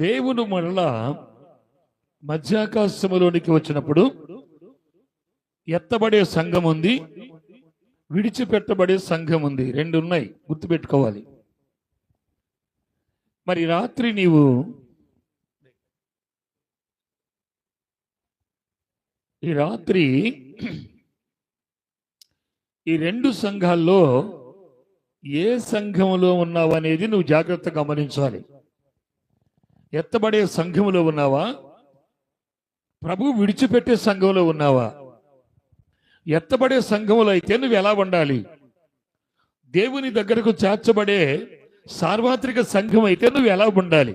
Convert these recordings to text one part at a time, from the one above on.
దేవుడు మరలా మధ్యాకాశములోనికి వచ్చినప్పుడు ఎత్తబడే సంఘం ఉంది, విడిచిపెట్టబడే సంఘం ఉంది. రెండు ఉన్నాయి, గుర్తుపెట్టుకోవాలి. మరి రాత్రి నీవు ఈ రెండు సంఘాల్లో ఏ సంఘములో ఉన్నావు అనేది నువ్వు జాగ్రత్తగా గమనించాలి. ఎత్తబడే సంఘములో ఉన్నావా? ప్రభు విడిచిపెట్టే సంఘంలో ఉన్నావా? ఎత్తబడే సంఘములో అయితే నువ్వు ఎలా ఉండాలి? దేవుని దగ్గరకు చేర్చబడే సార్వత్రిక సంఘం అయితే నువ్వు ఎలా ఉండాలి?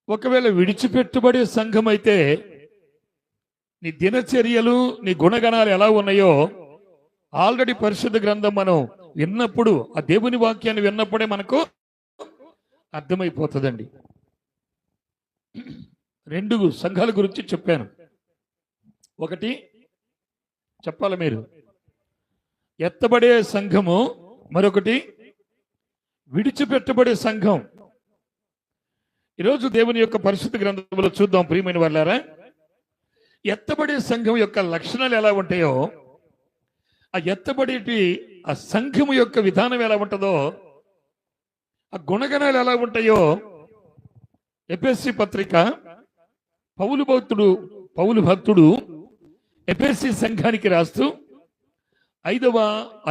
ఒకవేళ విడిచిపెట్టబడే సంఘం అయితే నీ దినచర్యలు, నీ గుణగణాలు ఎలా ఉన్నాయో ఆల్రెడీ పరిశుద్ధ గ్రంథం మనం విన్నప్పుడు, ఆ దేవుని వాక్యాన్ని విన్నప్పుడే మనకు అర్థమైపోతుందండి. రెండు సంఘాల గురించి చెప్పాను. ఒకటి చెప్పాలి మీరు, ఎత్తబడే సంఘము, మరొకటి విడిచిపెట్టబడే సంఘం. ఈరోజు దేవుని యొక్క పరిశుద్ధ గ్రంథంలో చూద్దాం ప్రియమైన వాళ్ళారా. ఎత్తబడే సంఘం యొక్క లక్షణాలు ఎలా ఉంటాయో, ఆ ఎత్తబడేటి ఆ సంఘము యొక్క విధానం ఎలా ఉంటుందో, ఆ గుణగణాలు ఎలా ఉంటాయో ఎఫెసీ పత్రిక పౌలు భక్తుడు ఎఫెసీ సంఘానికి రాస్తూ 5వ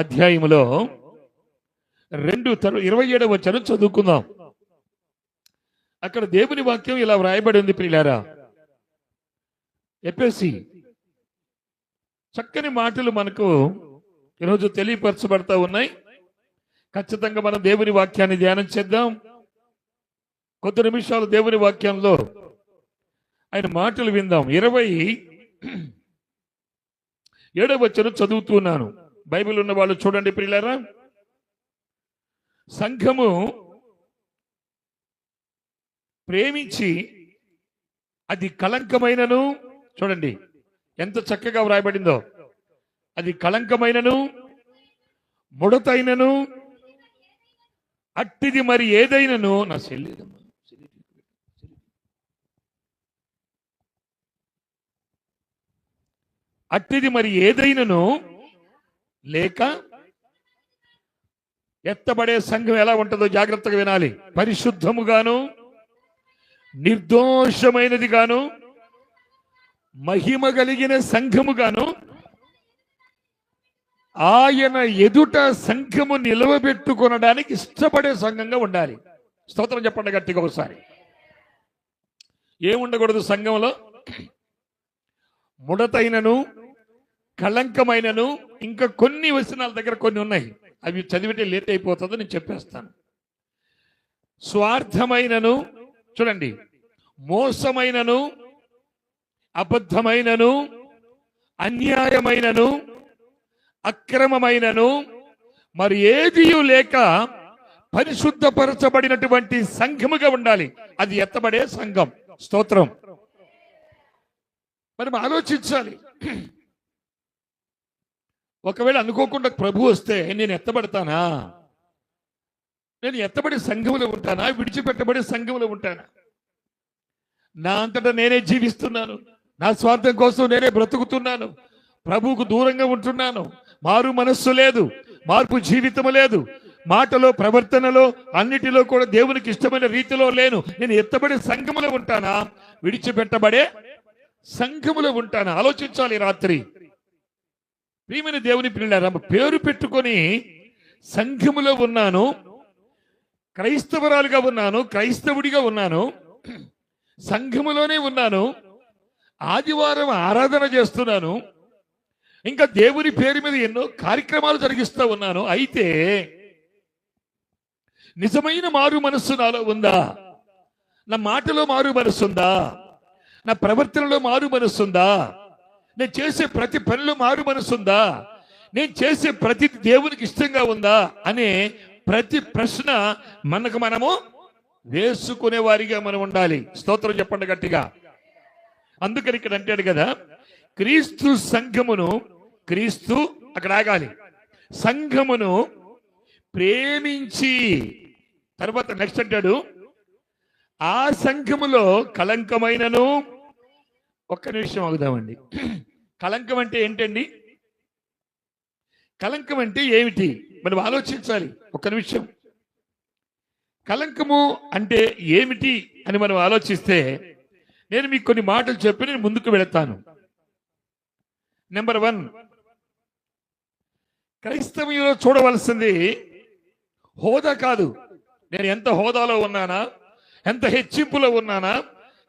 అధ్యాయములో 27వ వచనం చదువుకుందాం. అక్కడ దేవుని వాక్యం ఇలా వ్రాయబడి ఉంది ప్రియులారా. ఎఫెసీ చక్కని మాటలు మనకు ఈరోజు తెలియపరచబడతా ఉన్నాయి. ఖచ్చితంగా మనం దేవుని వాక్యాన్ని ధ్యానం చేద్దాం. కొద్ది నిమిషాలు దేవుని వాక్యంలో ఆయన మాటలు విందాం. 27వ వచనం చదువుతున్నాను. బైబిల్ ఉన్న వాళ్ళు చూడండి ప్రియులారా. సంఘము ప్రేమించి అది కళంకమైనను, చూడండి ఎంత చక్కగా వ్రాయబడిందో, అది కళంకమైనను ముడతైనను అట్టిది మరి ఏదైనను నా చెల్లిదమ్మా అట్టిది మరి ఏదైనను లేక, ఎత్తబడే సంఘం ఎలా ఉంటుందో జాగ్రత్తగా వినాలి. పరిశుద్ధముగాను నిర్దోషమైనది గాను మహిమ కలిగిన సంఘముగాను ఆయన ఎదుట సంఘము నిలవబెట్టుకొనడానికి ఇష్టపడే సంఘంగా ఉండాలి. స్తోత్రం చెప్పండి గట్టిగా ఒకసారి. ఏముండకూడదు సంఘంలో? ముడతైనను కళంకమైనను, ఇంకా కొన్ని వచనాల దగ్గర కొన్ని ఉన్నాయి, అవి చదివితే లేట్ అయిపోతుందో నేను చెప్పేస్తాను. స్వార్థమైనను, చూడండి, మోసమైనను, అబద్ధమైనను, అన్యాయమైనను, అక్రమమైనను మరి ఏదియూ లేక పరిశుద్ధపరచబడినటువంటి సంఘముగా ఉండాలి. అది ఎత్తబడే సంఘం. స్తోత్రం. మనం ఆలోచించాలి. ఒకవేళ అనుకోకుండా ప్రభు వస్తే నేను ఎత్తబడతానా? నేను ఎత్తబడే సంఘములో ఉంటానా? విడిచిపెట్టబడే సంఘములో ఉంటానా? నా అంతటా నేనే జీవిస్తున్నాను, నా స్వార్థం కోసం నేనే బ్రతుకుతున్నాను, ప్రభువుకు దూరంగా ఉంటున్నాను, మారు మనస్సు లేదు, మార్పు జీవితము లేదు, మాటలో ప్రవర్తనలో అన్నిటిలో కూడా దేవునికి ఇష్టమైన రీతిలో లేను. నేను ఎత్తబడే సంఘములో ఉంటానా? విడిచిపెట్టబడే సంఘములో ఉంటానా? ఆలోచించాలి రాత్రి. ప్రియమైన దేవుని పిల్లలారా, పేరు పెట్టుకొని సంఘములో ఉన్నాను, క్రైస్తవరాలుగా ఉన్నాను, క్రైస్తవుడిగా ఉన్నాను, సంఘములోనే ఉన్నాను, ఆదివారం ఆరాధన చేస్తున్నాను, ఇంకా దేవుని పేరు మీద ఎన్నో కార్యక్రమాలు జరిగిస్తూ ఉన్నాను. అయితే నిజమైన మారు మనస్సు నాలో ఉందా? నా మాటలో మారు మనస్సు ఉందా? నా ప్రవర్తనలో మారు మనస్సు ఉందా? నేను చేసే ప్రతి పనిలో మారు మనస్సు ఉందా? నేను చేసే ప్రతి దేవునికి ఇష్టంగా ఉందా అనే ప్రతి ప్రశ్న మనము వేసుకునే వారిగా మనం ఉండాలి. స్తోత్రం చెప్పండి గట్టిగా. అందుకని ఇక్కడ అంటాడు కదా, క్రీస్తు సంఘమును, క్రీస్తు అక్కడ ఆగాలి, సంఘమును ప్రేమించి, తర్వాత నెక్స్ట్ అంటాడు ఆ సంఘములో కళంకమైనను, ఒక్క నిమిషం ఆగుదామండి. కళంకం అంటే ఏంటండి? కళంకం అంటే ఏమిటి మనం ఆలోచించాలి. ఒక్క నిమిషం. కళంకము అంటే ఏమిటి అని మనం ఆలోచిస్తే నేను మీకు కొన్ని మాటలు చెప్పి నేను ముందుకు వెళతాను. నెంబర్ 1, క్రైస్తవంలో చూడవలసింది హోదా కాదు. నేను ఎంత హోదాలో ఉన్నానా, ఎంత హెచ్చింపులో ఉన్నానా,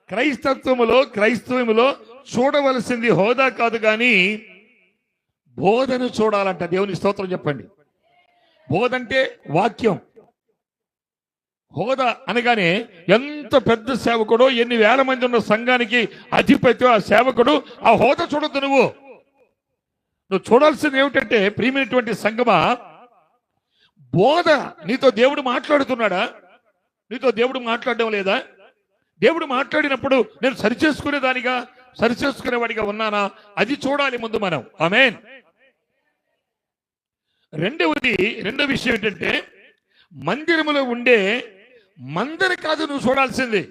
క్రైస్తవంలో చూడవలసింది హోదా కాదు, కానీ బోధను చూడాలంట. దేవుని స్తోత్రం చెప్పండి. బోధ అంటే వాక్యం. హోదా అనగానే ఎంత పెద్ద సేవకుడో, ఎన్ని వేల మంది ఉన్న సంఘానికి అధిపతి ఆ సేవకుడు, ఆ హోదా చూడొద్దు. నువ్వు చూడాల్సింది ఏమిటంటే, ప్రియమైనటువంటి సంఘమా, బోధ. నీతో దేవుడు మాట్లాడుతున్నాడా? నీతో దేవుడు మాట్లాడడం లేదా? దేవుడు మాట్లాడినప్పుడు నేను సరిచేసుకునేవాడిగా ఉన్నానా? అది చూడాలి ముందు మనం. ఆమేన్. రెండవ విషయం ఏంటంటే, మందిరములో ఉండే మందరి కాదు నువ్వు చూడాల్సింది.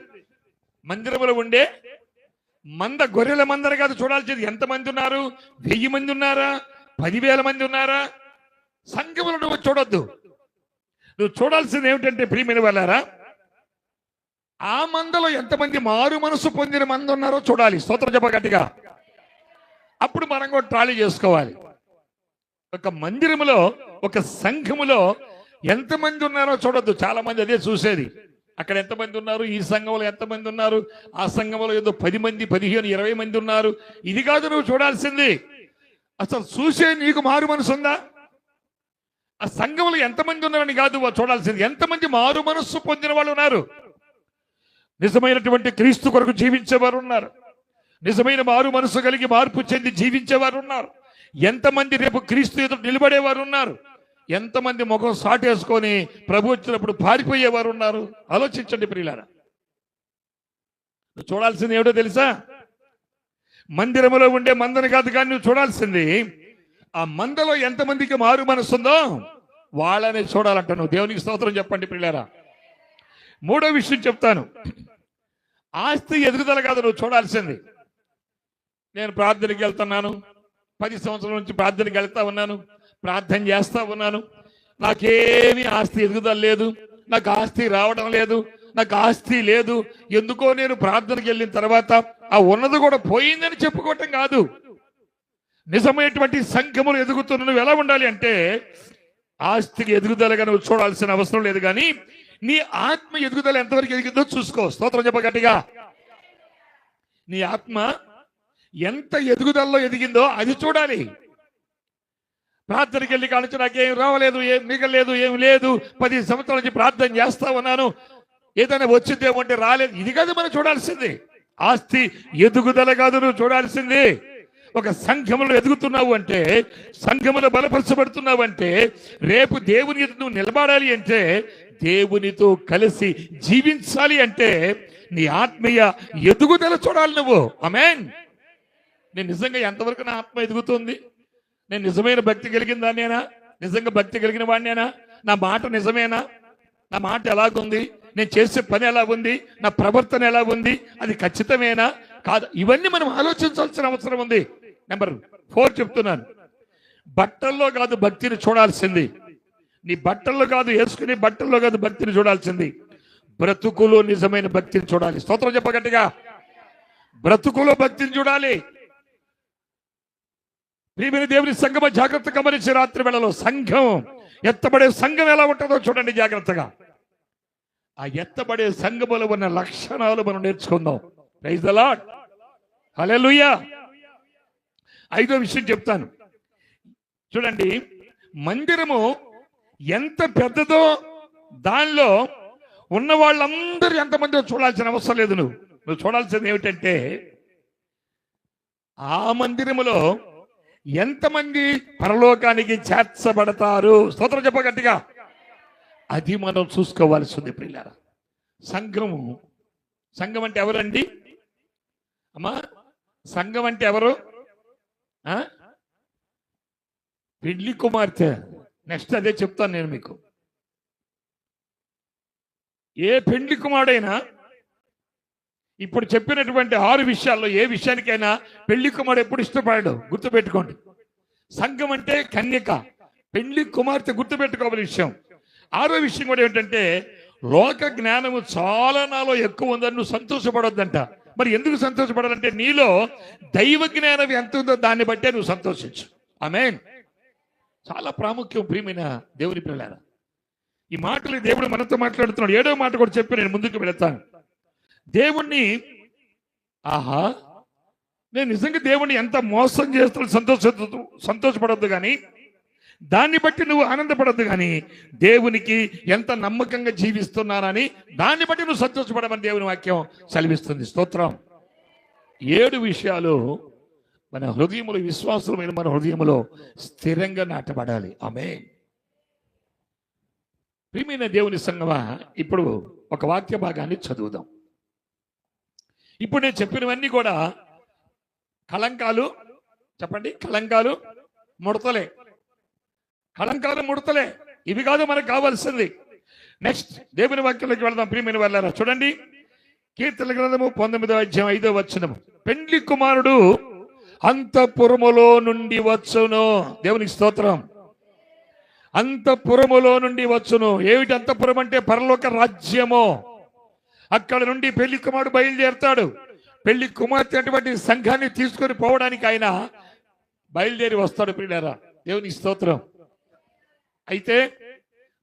మందిరములో ఉండే గొర్రెల మందరి కాదు చూడాల్సింది. ఎంతమంది ఉన్నారు? 1000 మంది ఉన్నారా? 10,000 మంది ఉన్నారా? సంఘములు నువ్వు చూడొద్దు. నువ్వు చూడాల్సింది ఏమిటంటే, ప్రియమైన వాళ్ళారా, ఆ మందలో ఎంతమంది మారు మనసు పొందిన మంది ఉన్నారో చూడాలి. స్తోత్రం చెప్ప గట్టిగా. అప్పుడు మనం కూడా ట్రాలీ చేసుకోవాలి. ఒక మందిరములో, ఒక సంఘములో ఎంతమంది ఉన్నారో చూడొద్దు. చాలా మంది అదే చూసేది. అక్కడ ఎంతమంది ఉన్నారు, ఈ సంఘంలో ఎంతమంది ఉన్నారు, ఆ సంఘంలో ఏదో 10 మంది, 15, 20 మంది ఉన్నారు. ఇది కాదు నువ్వు చూడాల్సింది. అసలు చూసే నీకు మారు మనసు ఉందా? ఆ సంఘంలో ఎంతమంది ఉన్నారని కాదు చూడాల్సింది, ఎంతమంది మారు మనస్సు పొందిన వాళ్ళు ఉన్నారు. నిజమైనటువంటి క్రీస్తు కొరకు జీవించేవారు ఉన్నారు. నిజమైన మారు మనసు కలిగి మార్పు చెంది జీవించేవారు ఉన్నారు. ఎంతమంది రేపు క్రీస్తు ఎదుట నిలబడేవారు ఉన్నారు. ఎంతమంది ముఖం సాటేసుకొని ప్రభు వచ్చినప్పుడు పారిపోయేవారు ఉన్నారు. ఆలోచించండి ప్రియులారా. నువ్వు చూడాల్సింది ఏమిటో తెలుసా? మందిరములో ఉండే మందని కాదు, కానీ నువ్వు చూడాల్సింది ఆ మందలో ఎంతమందికి మారు మనసు ఉందో వాళ్ళనే చూడాలంట. నువ్వు దేవునికి స్తోత్రం చెప్పండి ప్రియులారా. మూడో విషయం చెప్తాను. ఆస్తి ఎదుగుదల కాదు నువ్వు చూడాల్సింది. నేను ప్రార్థనకి వెళ్తున్నాను, 10 సంవత్సరాల నుంచి ప్రార్థనకి వెళ్తా ఉన్నాను, ప్రార్థన చేస్తా ఉన్నాను, నాకేమీ ఆస్తి ఎదుగుదల లేదు, నాకు ఆస్తి రావడం లేదు, నాకు ఆస్తి లేదు. ఎందుకో నేను ప్రార్థనకి వెళ్ళిన తర్వాత ఆ ఉన్నది కూడా పోయిందని చెప్పుకోవటం కాదు. నిజమైనటువంటి సంఘములు ఎదుగుతున్న నువ్వు ఎలా ఉండాలి అంటే, ఆస్తికి ఎదుగుదలగా నువ్వు చూడాల్సిన అవసరం లేదు, కానీ నీ ఆత్మ ఎదుగుదల ఎంతవరకు ఎదిగిందో చూసుకో. స్తోత్రం చెప్ప గట్టిగా. నీ ఆత్మ ఎంత ఎదుగుదలలో ఎదిగిందో అది చూడాలి. ప్రార్థనకి వెళ్ళి కానించి నాకేం రావలేదు, ఏం మిగలేదు, ఏం లేదు, 10 సంవత్సరాల నుంచి ప్రార్థన చేస్తా ఉన్నాను, ఏదైనా వచ్చిందేమో అంటే రాలేదు. ఇది కాదు మనం చూడాల్సింది. ఆస్తి ఎదుగుదల కాదు నువ్వు చూడాల్సింది. ఒక సంఘములో ఎదుగుతున్నావు అంటే, సంఘములో బలపరచబడుతున్నావు అంటే, రేపు దేవుని ఎదుట నువ్వు నిలబడాలి అంటే, దేవునితో కలిసి జీవించాలి అంటే నీ ఆత్మీయ ఎదుగుదల చూడాలి నువ్వు. ఆమేన్. నేను నిజంగా ఎంతవరకు నా ఆత్మ ఎదుగుతుంది? నేను నిజమైన భక్తి కలిగిన దాన్నేనా? నిజంగా భక్తి కలిగిన వాడినేనా? నా మాట నిజమేనా? నా మాట ఎలాగుంది? నేను చేసే పని ఎలా ఉంది? నా ప్రవర్తన ఎలా ఉంది? అది ఖచ్చితమేనా కాదు? ఇవన్నీ మనం ఆలోచించాల్సిన అవసరం ఉంది. నెంబర్ 4 చెప్తున్నాను. బట్టల్లో కాదు భక్తిని చూడాల్సింది. నీ బట్టల్లో కాదు, వేసుకునే బట్టల్లో కాదు భక్తిని చూడాల్సింది. బ్రతుకులో నిజమైన భక్తిని చూడాలి. స్తోత్రం చెప్పగట్టిగా. బ్రతుకులో భక్తిని చూడాలి. ప్రియమైన దేవుని సంఘమ, జాగ్రత్త గమనించి రాత్రి వేళలో సంఘం, ఎత్తబడే సంఘం ఎలా ఉంటుందో చూడండి జాగ్రత్తగా. ఆ ఎత్తబడే సంఘములో ఉన్న లక్షణాలు మనం నేర్చుకుందాం. Praise the lord. హల్లెలూయా. 5వ విషయం చెప్తాను చూడండి. మందిరము ఎంత పెద్దదో దానిలో ఉన్న వాళ్ళందరూ ఎంతమందో చూడాల్సిన అవసరం లేదు. నువ్వు చూడాల్సింది ఏమిటంటే, ఆ మందిరములో ఎంతమంది పరలోకానికి చేర్చబడతారు. స్తోత్రం చెప్ప గట్టిగా. అది మనం చూసుకోవాల్సింది ప్రియులారా. సంఘం అంటే ఎవరండి అమ్మా? సంఘం అంటే ఎవరు? పెళ్లి కుమార్తె. నెక్స్ట్ అదే చెప్తాను నేను మీకు. ఏ పెళ్లి కుమారుడైనా ఇప్పుడు చెప్పినటువంటి 6 విషయాల్లో ఏ విషయానికైనా పెళ్లి కుమారుడు ఎప్పుడు ఇష్టపడాడు గుర్తుపెట్టుకోండి. సంఘం అంటే కన్యక, పెళ్లి కుమార్తె గుర్తుపెట్టుకోవాలి విషయం. 6వ విషయం కూడా ఏంటంటే లోక జ్ఞానము చాలా నాలో ఎక్కువ ఉందని నువ్వు సంతోషపడొద్దంట. మరి ఎందుకు సంతోషపడాలంటే నీలో దైవ జ్ఞానం ఎంత ఉందో దాన్ని బట్టే నువ్వు సంతోషించు. ఆమేన్. చాలా ప్రాముఖ్యం ప్రియమైన దేవుని పిల్లలారా. ఈ మాటలు దేవుడు మనతో మాట్లాడుతున్నాడు. 7వ మాట కూడా చెప్పి నేను ముందుకు వెళతాను. దేవుణ్ణి ఆహా నేను నిజంగా దేవుణ్ణి ఎంత మోసం చేస్తున్నా సంతోషపడద్దు కానీ, దాన్ని బట్టి నువ్వు ఆనందపడద్దు కానీ, దేవునికి ఎంత నమ్మకంగా జీవిస్తున్నానని దాన్ని బట్టి నువ్వు సంతోషపడమని దేవుని వాక్యం సెలవిస్తుంది. స్తోత్రం. 7 విషయాలు మన హృదయములో, విశ్వాసమైన మన హృదయములో స్థిరంగా నాటబడాలి. ఆమేన్. ప్రియమైన దేవుని సంగమా, ఇప్పుడు ఒక వాక్య భాగాన్ని చదువుదాం. ఇప్పుడు నేను చెప్పినవన్నీ కూడా కళంకాలు, చెప్పండి, కళంకాలు, ముడతలే. కళంకాలు, ముడతలే, ఇవి కాదు మనకు కావాల్సింది. నెక్స్ట్ దేవుని వాక్యంలోకి వెళదాం. ప్రియమైన వాళ్ళారా, చూడండి, కీర్తన గ్రంథము 19వ అధ్యాయం 5వ వచనము. పెండ్లి కుమారుడు అంతఃపురములో నుండి వచ్చును. దేవునికి స్తోత్రం. అంతఃపురములో నుండి వచ్చును. ఏమిటి అంతఃపురం అంటే? పరలోక రాజ్యము. అక్కడ నుండి పెళ్లి కుమారుడు బయలుదేరుతాడు. పెళ్లి కుమార్తె అటువంటి సంఘాన్ని తీసుకొని పోవడానికి ఆయన బయలుదేరి వస్తాడు. ప్రియులారా, దేవుని స్తోత్రం. అయితే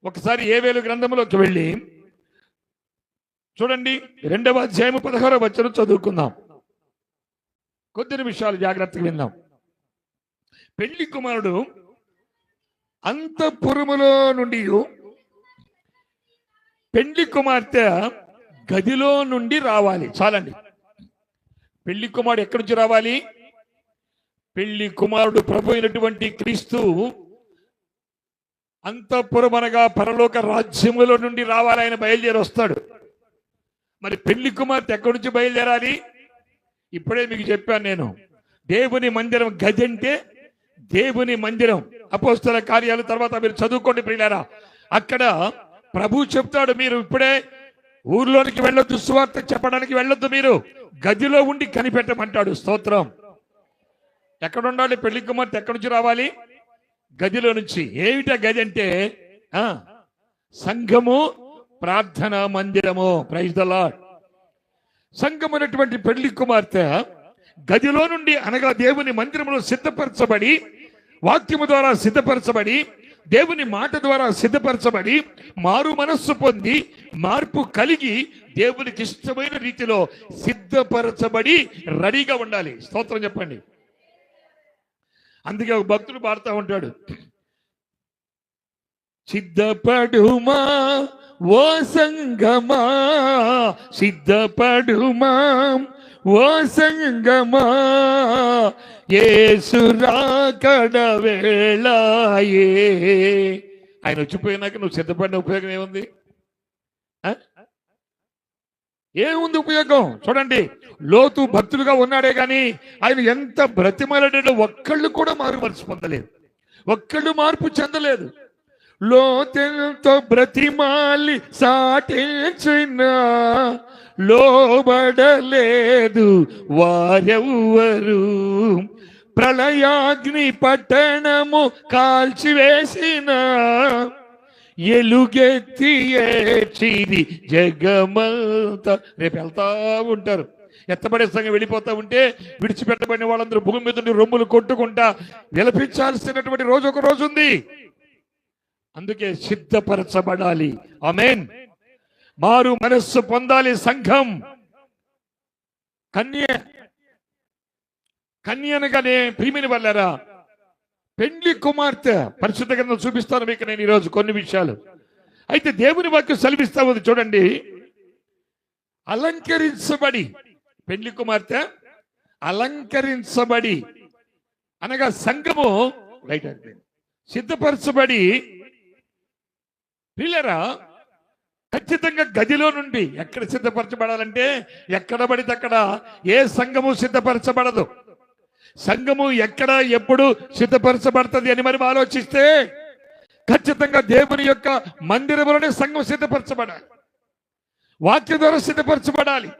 ఒకసారి ఏవేలు గ్రంథంలోకి వెళ్ళి చూడండి, 2వ అధ్యాయము 16వ వచనం చదువుకుందాం. కొద్ది నిమిషాలు జాగ్రత్తగా విందాం. పెళ్లి కుమారుడు అంతఃపురములో నుండి పెళ్లి కుమార్తె గదిలో నుండి రావాలి. చాలండి. పెళ్లి కుమారుడు ఎక్కడి నుంచి రావాలి? పెళ్లి కుమారుడు ప్రభు అయినటువంటి క్రీస్తు అంతఃపురం అనగా పరలోక రాజ్యములో నుండి రావాలి. ఆయన బయలుదేరి వస్తాడు. మరి పెళ్లి కుమార్తె ఎక్కడి నుంచి బయలుదేరాలి? ఇప్పుడే మీకు చెప్పాను నేను. దేవుని మందిరం గది అంటే దేవుని మందిరం. అపోస్తల కార్యాలు తర్వాత మీరు చదువుకోండి ప్రియులారా. అక్కడ ప్రభు చెప్తాడు, మీరు ఇప్పుడే ఊర్లోనికి వెళ్ళొద్దు, సువార్త చెప్పడానికి వెళ్ళొద్దు, మీరు గదిలో ఉండి కనిపెట్టమంటాడు. స్తోత్రం. ఎక్కడ ఉండాలి పెళ్లి కుమార్తె? ఎక్కడి నుంచి రావాలి? గదిలో నుంచి. ఏమిటా గది అంటే? సంఘము, ప్రార్థనా మందిరము. Praise the Lord. సంఘం అనేటువంటి పెళ్లి కుమార్తె గదిలో నుండి అనగా దేవుని మందిరంలో సిద్ధపరచబడి, వాక్యము ద్వారా సిద్ధపరచబడి, దేవుని మాట ద్వారా సిద్ధపరచబడి, మారు మనస్సు పొంది, మార్పు కలిగి, దేవునికి ఇష్టమైన రీతిలో సిద్ధపరచబడి రెడీగా ఉండాలి. స్తోత్రం చెప్పండి. అందుకే ఒక భక్తుడు పాడుతూ ఉంటాడు, సిద్ధపడుమా ఓ సంగమా, సిద్ధపడుమా ఓ సంగమా, యేసు రాకడ వేళాయే. ఆయన వచ్చిపోయినాక నువ్వు సిద్ధపడిన ఉపయోగం ఏముంది? ఏముంది ఉపయోగం? చూడండి, లోతు భక్తులుగా ఉన్నాడే గాని ఆయన ఎంత బ్రతిమలాడాడో ఒక్కళ్ళు కూడా మార్పు పొందలేదు, ఒక్కళ్ళు మార్పు చెందలేదు. లోతెంతో బ్రతిమాలి సాటించిన లోబడలేదు వారెవ్వరు. ప్రళయాగ్ని పట్టణము కాల్చివేసిన ఎలుగెత్తి ఏడ్చిది జగమంతా. రేపు వెళ్తా ఉంటారు, ఎత్తబడే సంఘం వెళ్ళిపోతా ఉంటే విడిచిపెట్టబడిన వాళ్ళందరూ భూమి మీద నుండి రొమ్ములు కొట్టుకుంటా విలపించాల్సినటువంటి రోజు ఒక రోజు ఉంది. అందుకే సిద్ధపరచబడాలి. ఆమేన్. మారు మనస్సు పొందాలి సంఘం. కన్యనగానే ప్రియమైన వాళ్ళారా, పెండ్లి కుమార్తె పరిశుద్ధ గ్రంథం చూపిస్తాను మీకు నేను ఈరోజు కొన్ని విషయాలు. అయితే దేవుని వాక్యం సెలవిస్తా ఉంది చూడండి, అలంకరించబడి, పెండ్లి కుమార్తె అలంకరించబడి అనగా సంఘము రైట్ అంటే సిద్ధపరచబడి, పిల్లరా ఖచ్చితంగా గదిలో నుండి ఎక్కడ సిద్ధపరచబడాలంటే ఎక్కడ పడితే అక్కడ ఏ సంఘము సిద్ధపరచబడదు. సంఘము ఎక్కడ ఎప్పుడు సిద్ధపరచబడుతుంది అని మనం ఆలోచిస్తే ఖచ్చితంగా దేవుని యొక్క మందిరంలోనే సంఘం సిద్ధపరచబడాలి, వాక్య ద్వారా సిద్ధపరచబడాలి.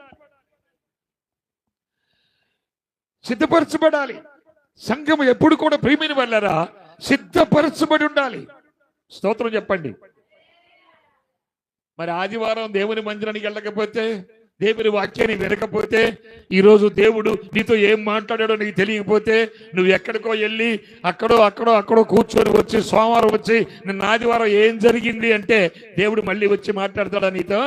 సిద్ధపరచబడాలి. సంఘం ఎప్పుడు కూడా ప్రియమైన వాళ్ళారా సిద్ధపరచబడి ఉండాలి. స్తోత్రం చెప్పండి. మరి ఆదివారం దేవుని మందిరానికి వెళ్ళకపోతే, దేవుని వాక్యాన్ని వినకపోతే, ఈరోజు దేవుడు నీతో ఏం మాట్లాడాడో నీకు తెలియకపోతే, నువ్వు ఎక్కడికో వెళ్ళి అక్కడో కూర్చొని వచ్చి సోమవారం వచ్చి నిన్న ఆదివారం ఏం జరిగింది అంటే దేవుడు మళ్ళీ వచ్చి మాట్లాడతాడా నీతో?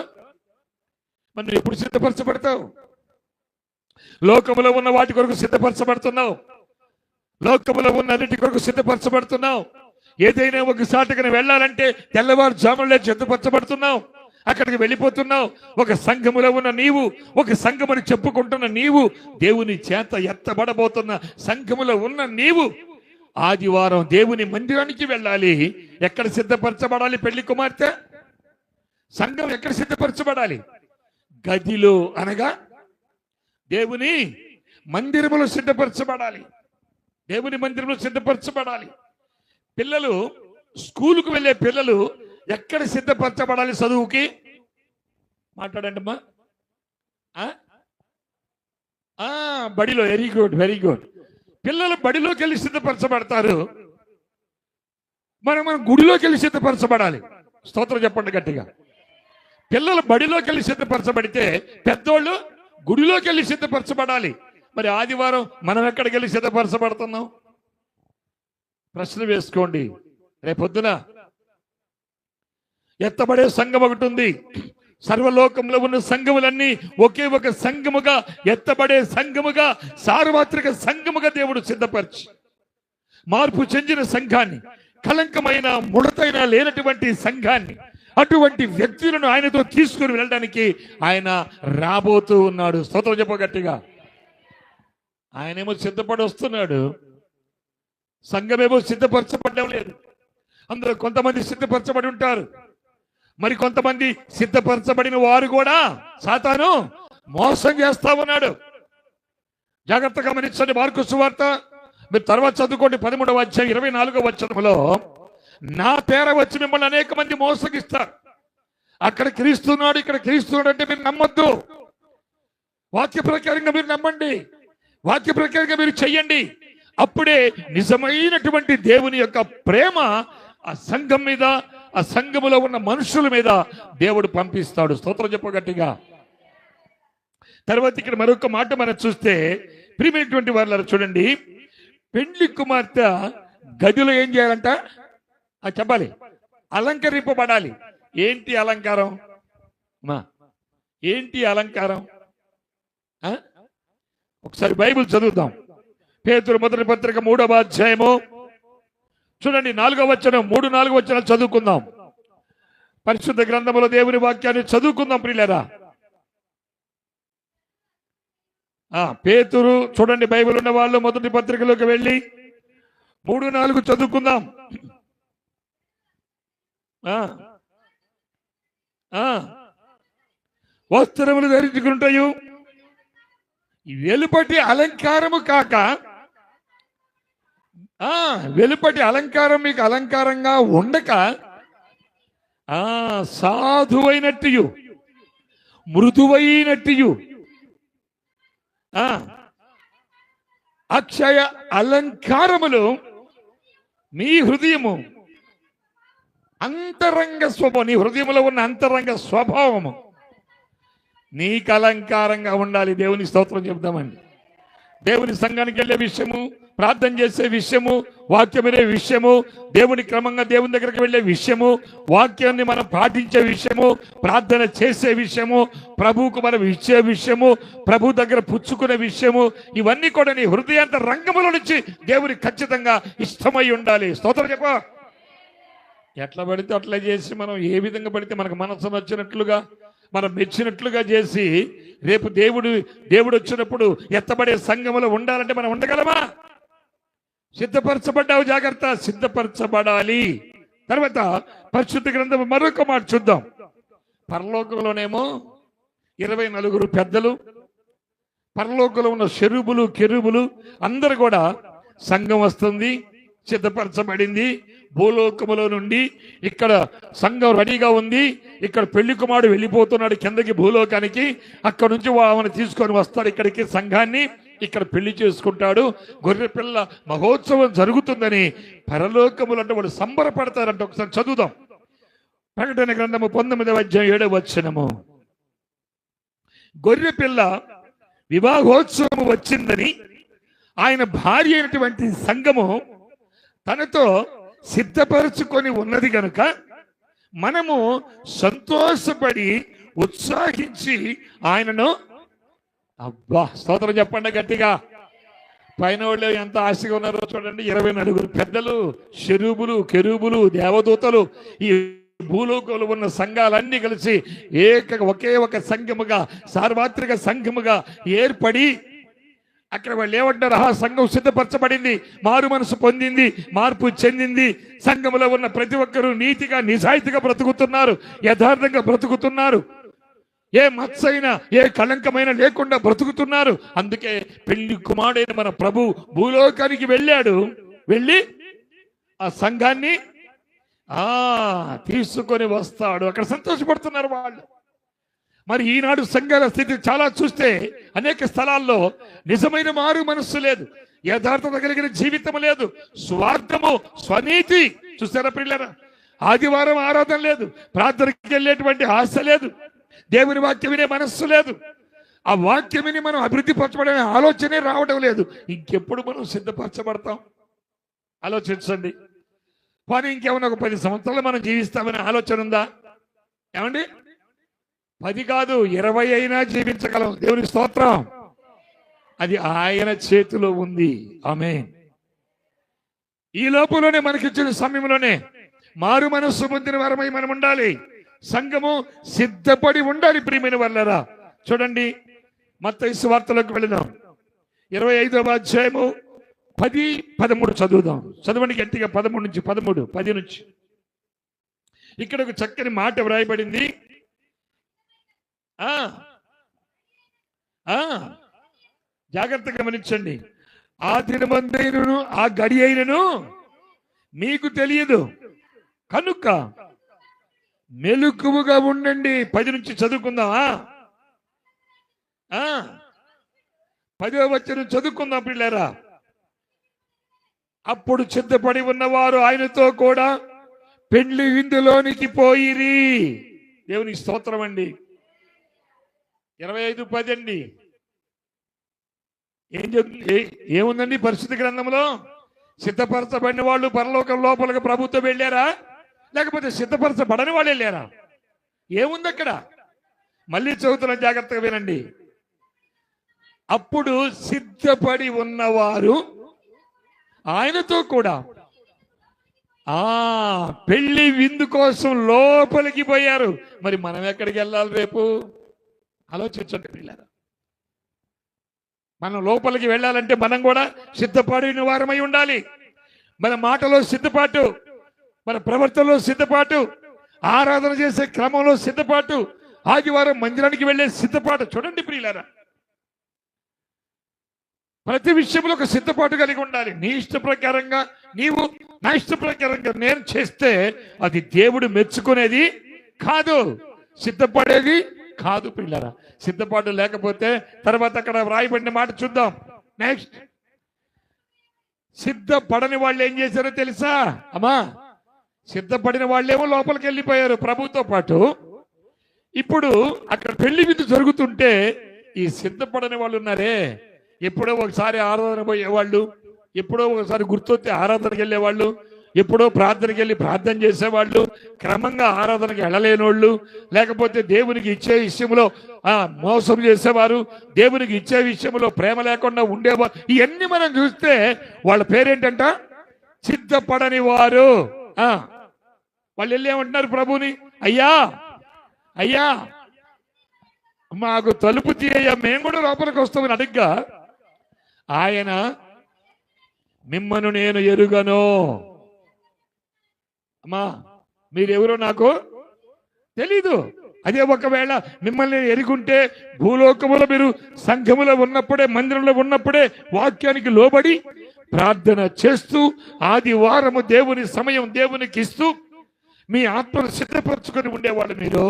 మరి నువ్వు ఎప్పుడు సిద్ధపరచబడతావు? లోకములో ఉన్న వాటి కొరకు సిద్ధపరచబడుతున్నావు. లోకములో ఉన్న అన్నిటి కొరకు సిద్ధపరచబడుతున్నావు. ఏదైనా ఒక సాటుగా వెళ్ళాలంటే తెల్లవారుజాములే సిద్ధపరచబడుతున్నావు. అక్కడికి వెళ్ళిపోతున్నావు. ఒక సంఘములో ఉన్న నీవు, ఒక సంఘముని చెప్పుకుంటున్న నీవు, దేవుని చేత ఎత్తబడబోతున్న సంఘములో ఉన్న నీవు ఆదివారం దేవుని మందిరానికి వెళ్ళాలి. ఎక్కడ సిద్ధపరచబడాలి? పెళ్లి కుమార్తె సంఘం ఎక్కడ సిద్ధపరచబడాలి? గదిలో, అనగా దేవుని మందిరములో సిద్ధపరచబడాలి. దేవుని మందిరంలో సిద్ధపరచబడాలి. పిల్లలు, స్కూలుకు వెళ్ళే పిల్లలు ఎక్కడ సిద్ధపరచబడాలి? చదువుకి మాట్లాడండి అమ్మా. బడిలో. Very good, very good. పిల్లలు బడిలోకి వెళ్ళి సిద్ధపరచబడతారు. మనం గుడిలోకి వెళ్ళి సిద్ధపరచబడాలి. స్తోత్రం చెప్పండి గట్టిగా. పిల్లలు బడిలోకి వెళ్ళి సిద్ధపరచబడితే పెద్దోళ్ళు గుడిలోకి వెళ్ళి సిద్ధపరచబడాలి. మరి ఆదివారం మనం ఎక్కడికి వెళ్ళి సిద్ధపరచబడుతున్నాం? ప్రశ్న వేసుకోండి. రేపొద్దున ఎత్తబడే సంఘం ఒకటి ఉంది. సర్వలోకంలో ఉన్న సంఘములన్నీ ఒకే ఒక సంఘముగా, ఎత్తబడే సంఘముగా, సార్వత్రిక సంఘముగా దేవుడు సిద్ధపరిచి మార్పు చెందిన సంఘాన్ని, కలంకమైన ముడతైన లేనటువంటి సంఘాన్ని, అటువంటి వ్యక్తులను ఆయనతో తీసుకుని వెళ్ళడానికి ఆయన రాబోతూ ఉన్నాడు. స్తోత్రం చెప్పగట్టిగా. ఆయనేమో సిద్ధపడి వస్తున్నాడు, సంఘమేమో సిద్ధపరచబడడం లేదు. అందులో కొంతమంది సిద్ధపరచబడి ఉంటారు, మరి కొంతమంది సిద్ధపరచబడిన వారు కూడా సాతాను మోసం చేస్తా ఉన్నాడు. జాగ్రత్తగా గమనించండి. మార్కు సువార్త మీరు తర్వాత చదువుకోండి. 13వ అధ్యాయం 24వ వచనంలో, నా పేర వచ్చి మిమ్మల్ని అనేక మంది మోసగిస్తారు. అక్కడ క్రీస్తున్నాడు, ఇక్కడ క్రీస్తున్నాడు అంటే మీరు నమ్మొద్దు. వాక్య ప్రకారంగా మీరు నమ్మండి, వాక్య ప్రకారంగా మీరు చెయ్యండి. అప్పుడే నిజమైనటువంటి దేవుని యొక్క ప్రేమ ఆ సంఘం మీద, ఆ సంఘములో ఉన్న మనుషుల మీద దేవుడు పంపిస్తాడు. స్తోత్రం చెప్పగట్టిగా. తర్వాత ఇక్కడ మరొక మాట మనం చూస్తే, ప్రియమైనటువంటి వారు చూడండి, పెండ్లి కుమార్తె గదిలో ఏం చేయాలంట? చెప్పాలి, అలంకరింపబడాలి. ఏంటి అలంకారం? ఏంటి అలంకారం? ఒకసారి బైబిల్ చదువుదాం. పేతురు మొదటి పత్రిక 3వ అధ్యాయము చూడండి, 4వ వచనం, 3-4 వచనాలు చదువుకుందాం. పరిశుద్ధ గ్రంథములో దేవుని వాక్యాన్ని చదువుకుందాం ప్రియులారా. పేతురు చూడండి, బైబిల్ ఉన్న వాళ్ళు మొదటి పత్రికలోకి వెళ్ళి 3-4 చదువుకుందాం. వస్త్రములు ధరించుకుంటాయు, వెలుపటి అలంకారము కాక, వెలుపటి అలంకారం మీకు అలంకారంగా ఉండక, సాధువైనట్టు, మృదువైనట్టు, అక్షయ అలంకారములు మీ హృదయము, అంతరంగ స్వభావం, నీ హృదయంలో ఉన్న అంతరంగ స్వభావము నీకు అలంకారంగా ఉండాలి. దేవుని స్తోత్రం చెప్తామండి. దేవుని సంఘానికి వెళ్ళే విషయము, ప్రార్థన చేసే విషయము, వాక్యం వినే విషయము, దేవుని క్రమంగా దేవుని దగ్గరికి వెళ్ళే విషయము, వాక్యాన్ని మనం పాటించే విషయము, ప్రార్థన చేసే విషయము, ప్రభువుకు మనం ఇచ్చే విషయము, ప్రభు దగ్గర పుచ్చుకునే విషయము, ఇవన్నీ కూడా నీ హృదయాంత రంగముల నుంచి దేవునికి ఖచ్చితంగా ఇష్టమై ఉండాలి. స్తోత్రం చెప్ప. ఎట్లా పడితే అట్లా చేసి మనం ఏ విధంగా పడితే మనకు మనసు నచ్చినట్లుగా, మనం మెచ్చినట్లుగా చేసి రేపు దేవుడు వచ్చినప్పుడు ఎత్తబడే సంఘములో ఉండాలంటే మనం ఉండగలమా? సిద్ధపరచబడ్డావు, జాగ్రత్త, సిద్ధపరచబడాలి. తర్వాత పరిశుద్ధ గ్రంథం మరొక మాట చూద్దాం. పరలోకంలోనేమో 24 పెద్దలు, పరలోకంలో ఉన్న షెరూబులు, కెరూబులు అందరూ కూడా సంఘం వస్తుంది, సిద్ధపరచబడింది. భూలోకములో నుండి ఇక్కడ సంఘం రెడీగా ఉంది, ఇక్కడ పెళ్లి కుమారుడు వెళ్ళిపోతున్నాడు కిందకి భూలోకానికి, అక్కడ నుంచి ఆమెను తీసుకొని వస్తాడు ఇక్కడికి సంఘాన్ని. ఇక్కడ పెళ్లి చేసుకుంటాడు. గొర్రె పిల్ల మహోత్సవం జరుగుతుందని పరలోకములంటే వాళ్ళు సంబరపడతారంట. ఒకసారి చదువుదాం. ప్రకటన గ్రంథము 19వ అధ్యాయం 7వ వచనము. గొర్రె పిల్ల వివాహోత్సవం వచ్చిందని ఆయన భార్య అయినటువంటి సంఘము తనతో సిద్ధపరచుకొని ఉన్నది గనుక మనము సంతోషపడి ఉత్సాహించి ఆయనను, అబ్బా స్తోత్రం చెప్పండి గట్టిగా. పైన వాళ్ళు ఎంత ఆశగా ఉన్నారో చూడండి. 24 పెద్దలు, శరూబులు, కెరూబులు, దేవదూతలు, ఈ భూలోకంలో ఉన్న సంఘాలన్నీ కలిసి ఒకే ఒక సంఘముగా, సార్వత్రిక సంఘముగా ఏర్పడి అక్కడ వాళ్ళు ఏమంటారు? ఆ సంఘం సిద్ధపరచబడింది, మారు మనసు పొందింది, మార్పు చెందింది. సంఘములో ఉన్న ప్రతి ఒక్కరూ నీతిగా, నిజాయితీగా బ్రతుకుతున్నారు, యథార్థంగా బ్రతుకుతున్నారు, ఏ మత్సైనా ఏ కళంకమైన లేకుండా బ్రతుకుతున్నారు. అందుకే పెళ్లి కుమారుడైన మన ప్రభు భూలోకానికి వెళ్ళాడు. వెళ్ళి ఆ సంఘాన్ని తీసుకొని వస్తాడు. అక్కడ సంతోషపడుతున్నారు వాళ్ళు. మరి ఈనాడు సంఘాల స్థితి చాలా చూస్తే అనేక స్థలాల్లో నిజమైన మారు మనస్సు లేదు, యథార్థత కలిగిన జీవితం లేదు, స్వార్థము, స్వనీతి. చూస్తారా పిల్లరా? ఆదివారం ఆరాధన లేదు, ప్రార్థనకి వెళ్ళేటువంటి ఆశ లేదు, దేవుని వాక్యం వినే మనస్సు లేదు, ఆ వాక్యం విని మనం అభివృద్ధి పరచబడే ఆలోచనే రావడం లేదు. ఇంకెప్పుడు మనం సిద్ధపరచబడతాం? ఆలోచించండి. కానీ ఇంకేమన్నా ఒక 10 సంవత్సరాలు మనం జీవిస్తామనే ఆలోచన ఉందా? ఏమండి? 10 కాదు, 20 అయినా జీవించగలం. దేవునికి స్తోత్రం. అది ఆయన చేతిలో ఉంది. ఆమేన్. ఈ లోపలనే మనకిచ్చిన సమయంలోనే మారు మనస్సు పొందిన వారమై మనం ఉండాలి. సంఘము సిద్ధపడి ఉండాలి. ప్రియమైన వాళ్ళరా, చూడండి మత్తయి సువార్తలోకి వెళదాం. 25వ అధ్యాయము 10, 13 చదువుదాం. చదవండి గట్టిగా. 13 నుంచి 13, 10 నుంచి. ఇక్కడ ఒక చక్కని మాట వ్రాయబడింది. జాగ్రత్తగా గమనించండి. ఆ దినమందైనను ఆ గడి అయినను మీకు తెలియదు కనుక మెలకువగా ఉండండి. 10 నుంచి చదువుకుందామా? 10వ వచనం చదువుకుందాం పిల్లరా. అప్పుడు సిద్ధపడి ఉన్నవారు ఆయనతో కూడా పెండ్లి విందులోనికి పోయిరి. దేవునికి స్తోత్రం అండి. 25:10 అండి. ఏముందండి పరిశుద్ధ గ్రంథంలో? సిద్ధపరచబడిన వాళ్ళు పరలోకం లోపలికి ప్రభుత్వం వెళ్ళారా, లేకపోతే సిద్ధపరచబడని వాళ్ళు వెళ్ళారా? ఏముంది అక్కడ? మళ్ళీ చదువుతున్న, జాగ్రత్తగా వినండి. అప్పుడు సిద్ధపడి ఉన్నవారు ఆయనతో కూడా పెళ్లి విందు కోసం లోపలికి పోయారు. మరి మనం ఎక్కడికి వెళ్ళాలి రేపు? ఆలోచించండి పిల్లలు. మనం లోపలికి వెళ్ళాలంటే మనం కూడా సిద్ధపడిన వారమై ఉండాలి. మన మాటలో సిద్ధపాటు, మన ప్రవర్తనలో సిద్ధపాటు, ఆరాధన చేసే క్రమంలో సిద్ధపాటు, ఆదివారం మందిరానికి వెళ్ళే సిద్ధపాటు. చూడండి ప్రియులారా, ప్రతి విషయంలో ఒక సిద్ధపాటు కలిగి ఉండాలి. నీ ఇష్ట ప్రకారంగా నీవు, నా ఇష్ట ప్రకారంగా నేను చేస్తే అది దేవుడు మెచ్చుకునేది కాదు, సిద్ధపడేది కాదు పిల్లరా. సిద్ధపాటు లేకపోతే తర్వాత అక్కడ వ్రాయబడిన మాట చూద్దాం. నెక్స్ట్, సిద్ధపడని వాళ్ళు ఏం చేశారో తెలుసా అమ్మా? సిద్ధపడిన వాళ్ళేమో లోపలికి వెళ్ళిపోయారు ప్రభుతో పాటు. ఇప్పుడు అక్కడ పెళ్లి విందు జరుగుతుంటే ఈ సిద్ధపడని వాళ్ళు ఉన్నారే, ఎప్పుడో ఒకసారి ఆరాధన పోయేవాళ్ళు, ఎప్పుడో ఒకసారి గుర్తొస్తే ఆరాధనకి వెళ్ళేవాళ్ళు, ఎప్పుడో ప్రార్థనకి వెళ్ళి ప్రార్థన చేసేవాళ్ళు, క్రమంగా ఆరాధనకి వెళ్ళలేనోళ్ళు, లేకపోతే దేవునికి ఇచ్చే విషయంలో మోసం చేసేవారు, దేవునికి ఇచ్చే విషయంలో ప్రేమ లేకుండా ఉండేవారు. ఇవన్నీ మనం చూస్తే వాళ్ళ పేరేంటంట? సిద్ధపడని వారు. వాళ్ళు వెళ్ళి ఏమంటున్నారు ప్రభుని? అయ్యా అయ్యా మాకు తలుపు తీయ్యా, మేము కూడా లోపలికి వస్తామని అడిగ్గా ఆయన, మిమ్మను నేను ఎరుగను, అమ్మా మీరెవరో నాకు తెలీదు. అదే ఒకవేళ మిమ్మల్ని ఎరుగుంటే భూలోకములో మీరు సంఘములో ఉన్నప్పుడే, మందిరంలో ఉన్నప్పుడే వాక్యానికి లోబడి ప్రార్థన చేస్తూ ఆదివారము దేవుని సమయం దేవునికి ఇస్తూ మీ ఆత్మను సిద్ధపరచుకొని ఉండేవాళ్ళు మీరు.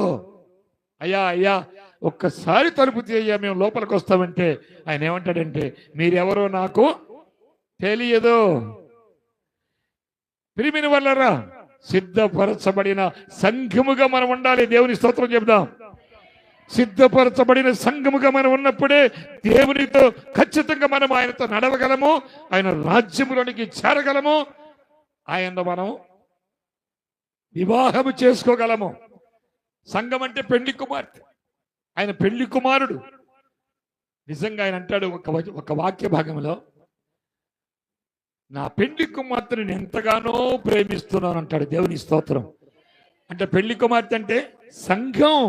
అయ్యా అయ్యా ఒక్కసారి తలుపు తీయ మేము లోపలికి వస్తామంటే ఆయన ఏమంటాడంటే మీరెవరో నాకు తెలియదు. ప్రియమైన వాళ్ళరా, సిద్ధపరచబడిన సంఘముగా మనం ఉండాలి. దేవుని స్తోత్రం చెప్దాం. సిద్ధపరచబడిన సంఘముగా మనం ఉన్నప్పుడే దేవునితో ఖచ్చితంగా మనం ఆయనతో నడవగలము, ఆయన రాజ్యములోనికి చేరగలము, ఆయనతో మనం వివాహము చేసుకోగలము. సంఘం అంటే పెళ్లి కుమార్తె, ఆయన పెళ్లి కుమారుడు. నిజంగా ఆయన అంటాడు ఒక వాక్య భాగంలో, నా పెళ్లి కుమార్తెను నేను ఎంతగానో ప్రేమిస్తున్నాను అంటాడు. దేవుని స్తోత్రం. అంటే పెళ్లి కుమార్తె అంటే సంఘం.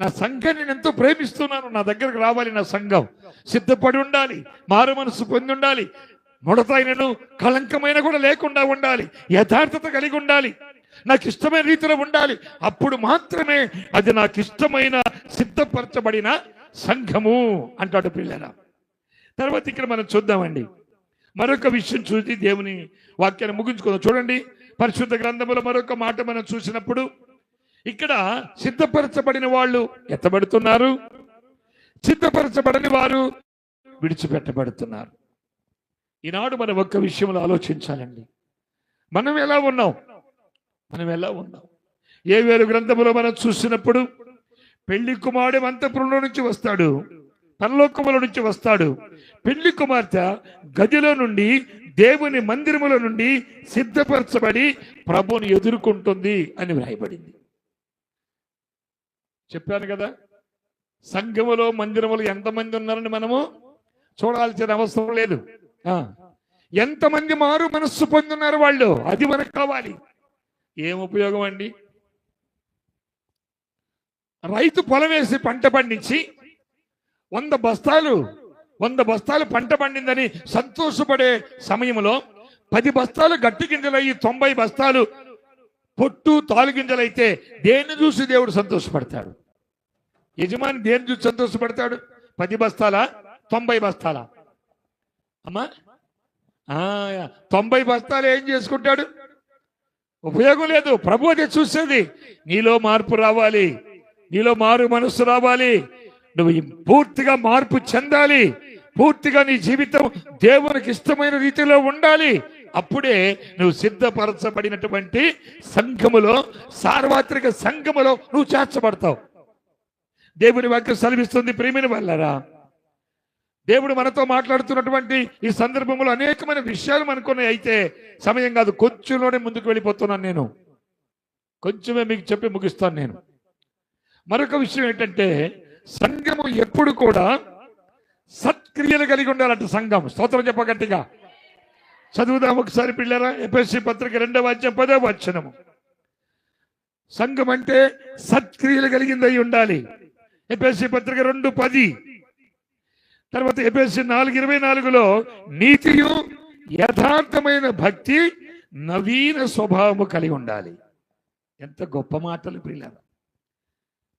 నా సంఘం నేను ఎంతో ప్రేమిస్తున్నాను, నా దగ్గరకు రావాలి. నా సంఘం సిద్ధపడి ఉండాలి, మారు మనసు పొంది ఉండాలి, ముడతైనను కళంకమైన కూడా లేకుండా ఉండాలి, యథార్థత కలిగి ఉండాలి, నాకు ఇష్టమైన రీతిలో ఉండాలి. అప్పుడు మాత్రమే అది నాకు ఇష్టమైన సిద్ధపరచబడిన సంఘము అంటాడు పిల్లల. తర్వాత ఇక్కడ మనం చూద్దామండి, మరొక విషయం చూసి దేవుని వాక్యాన్ని ముగించుకుందాం. చూడండి, పరిశుద్ధ గ్రంథములో మరొక మాట మనం చూసినప్పుడు ఇక్కడ సిద్ధపరచబడిన వాళ్ళు ఎత్తబడుతున్నారు, సిద్ధపరచబడని వారు విడిచిపెట్టబడుతున్నారు. ఈనాడు మనం ఒక్క విషయంలో ఆలోచించాలండి. మనం ఎలా ఉన్నాం? ఏ వేరు గ్రంథములో మనం చూసినప్పుడు పెళ్లి కుమారుడు అంతఃపురంలో నుంచి వస్తాడు, పరలోకముల నుంచి వస్తాడు. పెళ్లి కుమార్తె గదిలో నుండి, దేవుని మందిరముల నుండి సిద్ధపరచబడి ప్రభువుని ఎదుర్కొంటుంది అని వ్రాయబడింది. చెప్పాను కదా, సంఘములో మందిరములు ఎంతమంది ఉన్నారని మనము చూడాల్సిన అవసరం లేదు. ఎంతమంది మారు మనస్సు పొందున్నారు వాళ్ళు, అది మనకు కావాలి. ఏం ఉపయోగం అండి? రైతు పొలం వేసి పంట పండించి 100 బస్తాలు పంట పండిందని సంతోషపడే సమయంలో 10 బస్తాలు గట్టి గింజలయ్యి 90 బస్తాలు పొట్టు తాలు గింజలైతే దేన్ని చూసి దేవుడు సంతోషపడతాడు? యజమాని దేన్ని చూసి సంతోషపడతాడు? 10 బస్తాలా 90 బస్తాలా? అమ్మా 90 బస్తాలు ఏం చేసుకుంటాడు? ఉపయోగం లేదు. ప్రభు అదే చూసేది. నీలో మార్పు రావాలి, నీలో మారు మనస్సు రావాలి, నువ్వు పూర్తిగా మార్పు చెందాలి, పూర్తిగా నీ జీవితం దేవునికి ఇష్టమైన రీతిలో ఉండాలి. అప్పుడే నువ్వు సిద్ధపరచబడినటువంటి సంఘములో, సార్వత్రిక సంఘములో నువ్వు చేర్చబడతావు. దేవుని వాక్యం సెలవిస్తుంది. ప్రియమైన వాళ్ళారా, దేవుడు మనతో మాట్లాడుతున్నటువంటి ఈ సందర్భంలో అనేకమైన విషయాలు మనకున్నాయి. అయితే సమయం కాదు, కొంచెంలోనే ముందుకు వెళ్ళిపోతున్నాను. నేను కొంచెమే మీకు చెప్పి ముగిస్తాను. నేను మరొక విషయం ఏంటంటే, సంఘము ఎప్పుడు కూడా సత్క్రియలు కలిగి ఉండాలంట. సంఘం స్తోత్రం చెప్ప గట్టిగా. చదువుదాం ఒకసారి పిల్లరా, ఎఫెసీ పత్రిక 2వ అధ్యాయం 10వ వచనము. సంఘం అంటే సత్క్రియలు కలిగింది అయి ఉండాలి. ఎఫెసీ పత్రిక 2:10. తర్వాత ఎఫెసీ 4:24లో నీతియు యథార్థమైన భక్తి నవీన స్వభావము కలిగి ఉండాలి. ఎంత గొప్ప మాటలు పిల్లరా!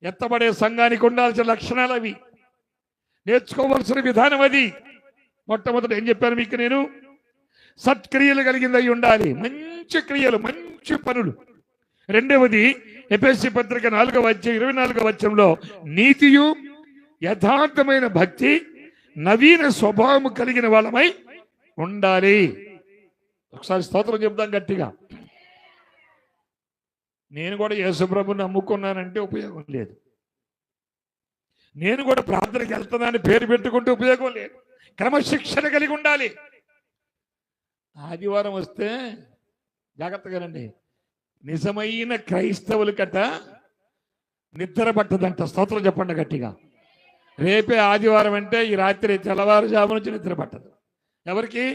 ఎత్తబడే సంఘానికి ఉండాల్సిన లక్షణాలు అవి, నేర్చుకోవాల్సిన విధానం అది. మొట్టమొదటి ఏం చెప్పాను మీకు నేను? సత్క్రియలు కలిగింది అయి ఉండాలి, మంచి క్రియలు, మంచి పనులు. రెండవది ఎఫెసీ పత్రిక 4వ అధ్యాయం 24వ వచనంలో నీతియు యథార్థమైన భక్తి నవీన స్వభావము కలిగిన వాళ్ళమై ఉండాలి. ఒకసారి స్తోత్రం చెప్దాం గట్టిగా. నేను కూడా యేసుప్రభుని నమ్ముకున్నానంటే ఉపయోగం లేదు. నేను కూడా ప్రార్థనకి వెళ్తున్నానని పేరు పెట్టుకుంటే ఉపయోగం లేదు. క్రమశిక్షణ కలిగి ఉండాలి. ఆదివారం వస్తే జాగ్రత్తగానండి, నిజమైన క్రైస్తవుల కట నిద్ర పట్టదంట. స్తోత్రం చెప్పండి గట్టిగా. రేపే ఆదివారం అంటే ఈ రాత్రి తెల్లవారుజాము నుంచి నిద్ర పట్టదు. ఎవరికి?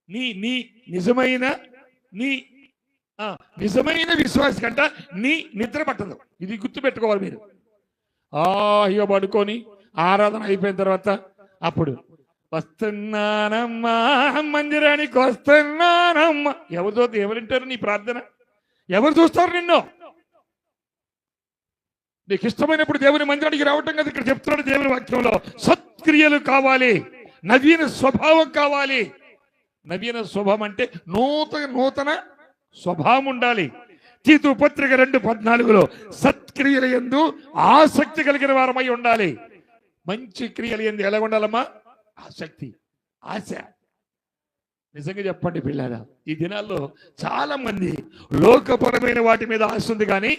నీ నిజమైన విశ్వాసి కంట నీ నిద్ర పట్టదు. ఇది గుర్తు పెట్టుకోవాలి మీరు. ఇక పడుకొని ఆరాధన అయిపోయిన తర్వాత అప్పుడు వస్తున్నానమ్మా మందిరానికి వస్తున్నానమ్మా. ఎవరింటారు నీ ప్రార్థన? ఎవరు చూస్తారు నిన్ను? నీకు ఇష్టమైనప్పుడు దేవుని మందిరానికి రావటం కదా ఇక్కడ చెప్తున్నాడు దేవుని వాక్యంలో. సత్క్రియలు కావాలి, నవీన స్వభావం కావాలి. నవీన స్వభావం అంటే నూతన స్వభావం ఉండాలి. తీతు పత్రిక 2:14 సత్క్రియల యందు ఆసక్తి కలిగిన వారమై ఉండాలి. మంచి క్రియలు యందు ఎలా ఉండాలమ్మా? ఆసక్తి, ఆశ. నిజంగా చెప్పండి పిల్లరా, ఈ దినాల్లో చాలా మంది లోకపరమైన వాటి మీద ఆశ ఉంది, కానీ